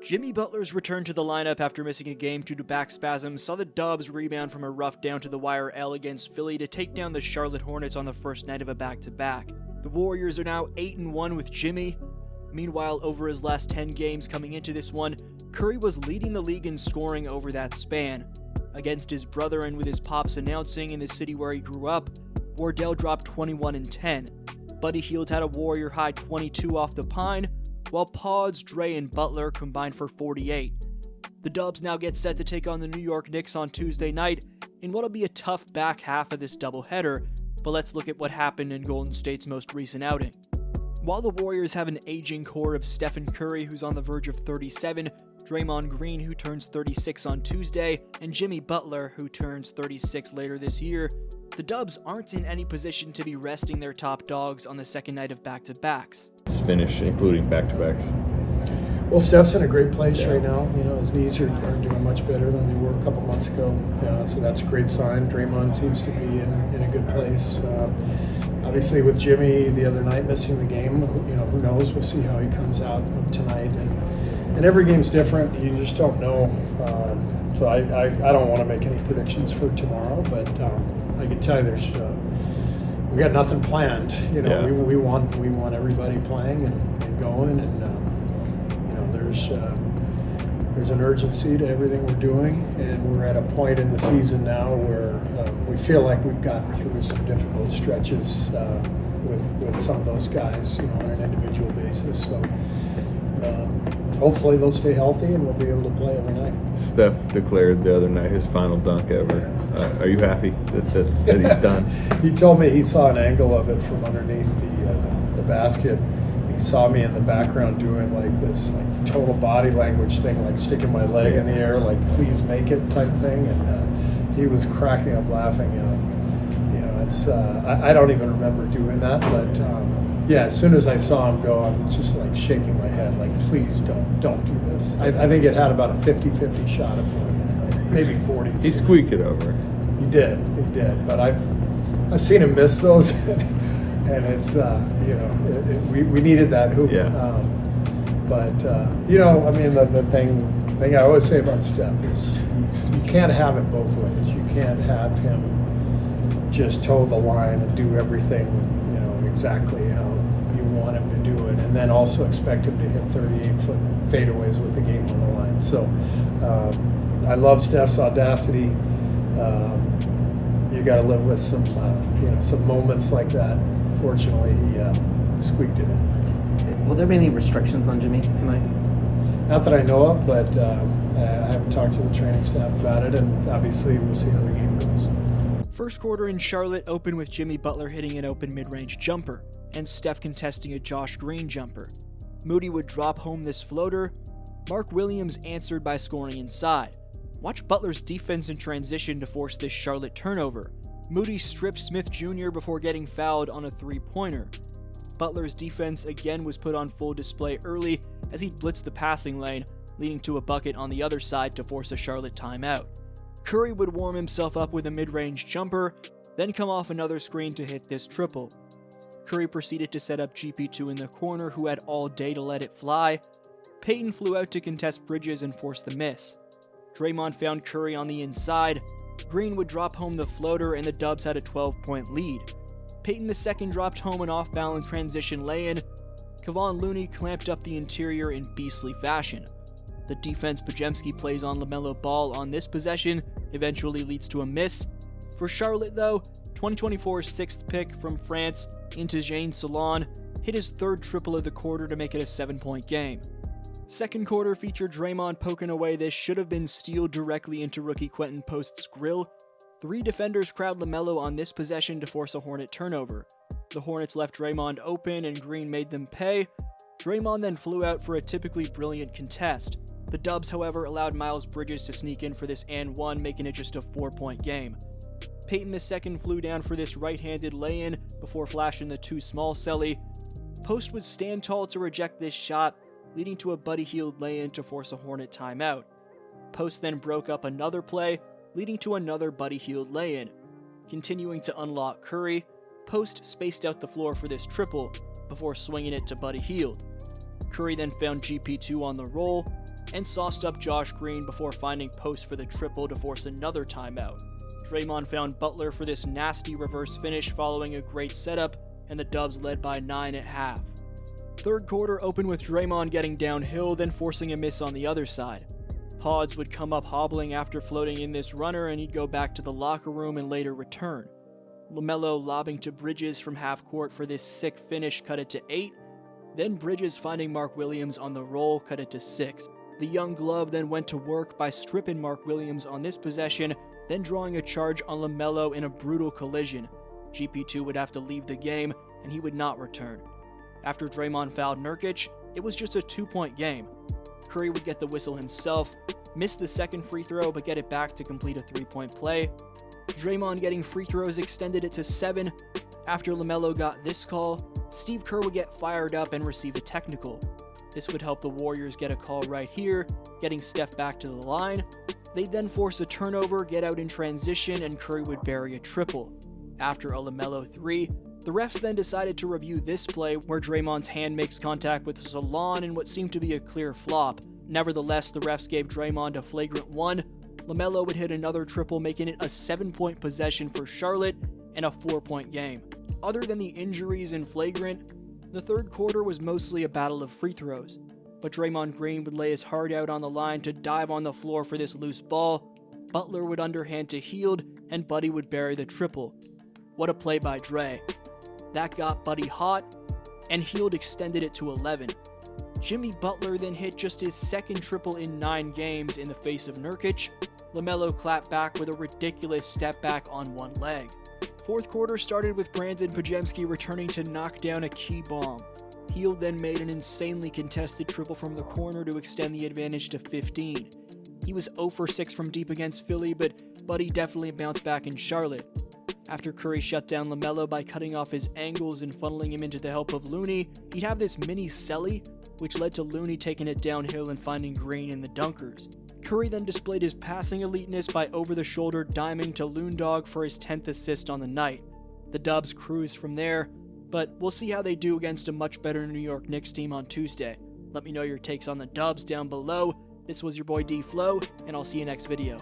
Jimmy Butler's return to the lineup after missing a game due to back spasms saw the Dubs rebound from a rough down-to-the-wire L against Philly to take down the Charlotte Hornets on the first night of a back-to-back. The Warriors are now 8-1 with Jimmy. Meanwhile, over his last 10 games coming into this one, Curry was leading the league in scoring over that span. Against his brother and with his pops announcing in the city where he grew up, Wardell dropped 21 and 10. Buddy Hield had a Warrior-high 22 off the pine, while Pods, Dre, and Butler combined for 48. The Dubs now get set to take on the New York Knicks on Tuesday night in what'll be a tough back half of this doubleheader, but let's look at what happened in Golden State's most recent outing. While the Warriors have an aging core of Stephen Curry, who's on the verge of 37, Draymond Green, who turns 36 on Tuesday, and Jimmy Butler, who turns 36 later this year, the Dubs aren't in any position to be resting their top dogs on the second night of back-to-backs. Finish, including back-to-backs. Well, Steph's in a great place right now. His knees are doing much better than they were a couple months ago, so that's a great sign. Draymond seems to be in a good place. Obviously, with Jimmy the other night missing the game, who knows? We'll see how he comes out tonight. And every game's different. You just don't know. So I don't want to make any predictions for tomorrow, but I can tell you we got nothing planned. We want everybody playing and going, and there's an urgency to everything we're doing, and we're at a point in the season now where we feel like we've gotten through some difficult stretches with some of those guys, on an individual basis. So hopefully they'll stay healthy and we'll be able to play every night. Steph declared the other night his final dunk ever. Are you happy that he's done? He told me he saw an angle of it from underneath the basket. He saw me in the background doing this total body language thing, like sticking my leg in the air, like please make it type thing, and he was cracking up laughing. It's I don't even remember doing that, but as soon as I saw him go, I'm just shaking my head, like please don't do this. I think it had about a 50-50 shot of going, maybe 40. He squeaked it over. He did, but I've seen him miss those. And it's, we needed that hoop. Yeah. The thing I always say about Steph is you can't have it both ways. You can't have him just toe the line and do everything, exactly how you want him to do it, and then also expect him to hit 38-foot fadeaways with the game on the line. So I love Steph's audacity. You got to live with some moments like that. Fortunately, he squeaked it in. Will there be any restrictions on Jimmy tonight? Not that I know of, but I haven't talked to the training staff about it, and obviously we'll see how the game goes. First quarter in Charlotte opened with Jimmy Butler hitting an open mid-range jumper, and Steph contesting a Josh Green jumper. Moody would drop home this floater. Mark Williams answered by scoring inside. Watch Butler's defense in transition to force this Charlotte turnover. Moody stripped Smith Jr. before getting fouled on a three-pointer. Butler's defense again was put on full display early as he blitzed the passing lane, leading to a bucket on the other side to force a Charlotte timeout. Curry would warm himself up with a mid-range jumper, then come off another screen to hit this triple. Curry proceeded to set up GP2 in the corner, who had all day to let it fly. Payton flew out to contest Bridges and force the miss. Draymond found Curry on the inside. Green would drop home the floater, and the Dubs had a 12-point lead. Payton II dropped home an off-balance transition lay-in. Kevon Looney clamped up the interior in beastly fashion. The defense Podziemski plays on LaMelo Ball on this possession eventually leads to a miss. For Charlotte, though, 2024's sixth pick from France, Intejane Salon, hit his third triple of the quarter to make it a 7-point game. Second quarter featured Draymond poking away this should-have-been steal directly into rookie Quentin Post's grill. 3 defenders crowd LaMelo on this possession to force a Hornet turnover. The Hornets left Draymond open and Green made them pay. Draymond then flew out for a typically brilliant contest. The Dubs, however, allowed Miles Bridges to sneak in for this and one, making it just a 4-point game. Payton II flew down for this right-handed lay-in before flashing the too small celly. Post would stand tall to reject this shot, leading to a Buddy Hield lay-in to force a Hornet timeout. Post then broke up another play, leading to another Buddy Hield lay-in. Continuing to unlock Curry, Post spaced out the floor for this triple before swinging it to Buddy Hield. Curry then found GP2 on the roll. and sauced up Josh Green before finding post for the triple to force another timeout. Draymond found Butler for this nasty reverse finish following a great setup, and the Dubs led by 9 at half. Third quarter opened with Draymond getting downhill, then forcing a miss on the other side. Pods would come up hobbling after floating in this runner, and he'd go back to the locker room and later return. LaMelo lobbing to Bridges from half court for this sick finish cut it to 8. Then Bridges finding Mark Williams on the roll cut it to 6. The young glove then went to work by stripping Mark Williams on this possession, then drawing a charge on LaMelo in a brutal collision. GP2 would have to leave the game, and he would not return. After Draymond fouled Nurkic, it was just a 2-point game. Curry would get the whistle himself, miss the second free throw but get it back to complete a 3-point play. Draymond getting free throws extended it to 7. After LaMelo got this call, Steve Kerr would get fired up and receive a technical. This would help the Warriors get a call right here, getting Steph back to the line. They'd then force a turnover, get out in transition, and Curry would bury a triple. After a LaMelo 3, the refs then decided to review this play where Draymond's hand makes contact with Salon in what seemed to be a clear flop. Nevertheless, the refs gave Draymond a flagrant 1. LaMelo would hit another triple, making it a 7-point possession for Charlotte and a 4-point game. Other than the injuries and flagrant, the third quarter was mostly a battle of free throws, but Draymond Green would lay his heart out on the line to dive on the floor for this loose ball. Butler would underhand to Hield, and Buddy would bury the triple. What a play by Dre. That got Buddy hot, and Hield extended it to 11. Jimmy Butler then hit just his second triple in 9 games in the face of Nurkic. LaMelo clapped back with a ridiculous step back on one leg. Fourth quarter started with Brandon Podziemski returning to knock down a key bomb. Hield then made an insanely contested triple from the corner to extend the advantage to 15. He was 0 for 6 from deep against Philly, but Buddy definitely bounced back in Charlotte. After Curry shut down LaMelo by cutting off his angles and funneling him into the help of Looney, he'd have this mini celly, which led to Looney taking it downhill and finding Green in the dunkers. Curry then displayed his passing eliteness by over-the-shoulder diming to Loondog for his 10th assist on the night. The Dubs cruised from there, but we'll see how they do against a much better New York Knicks team on Tuesday. Let me know your takes on the Dubs down below. This was your boy DFlow, and I'll see you next video.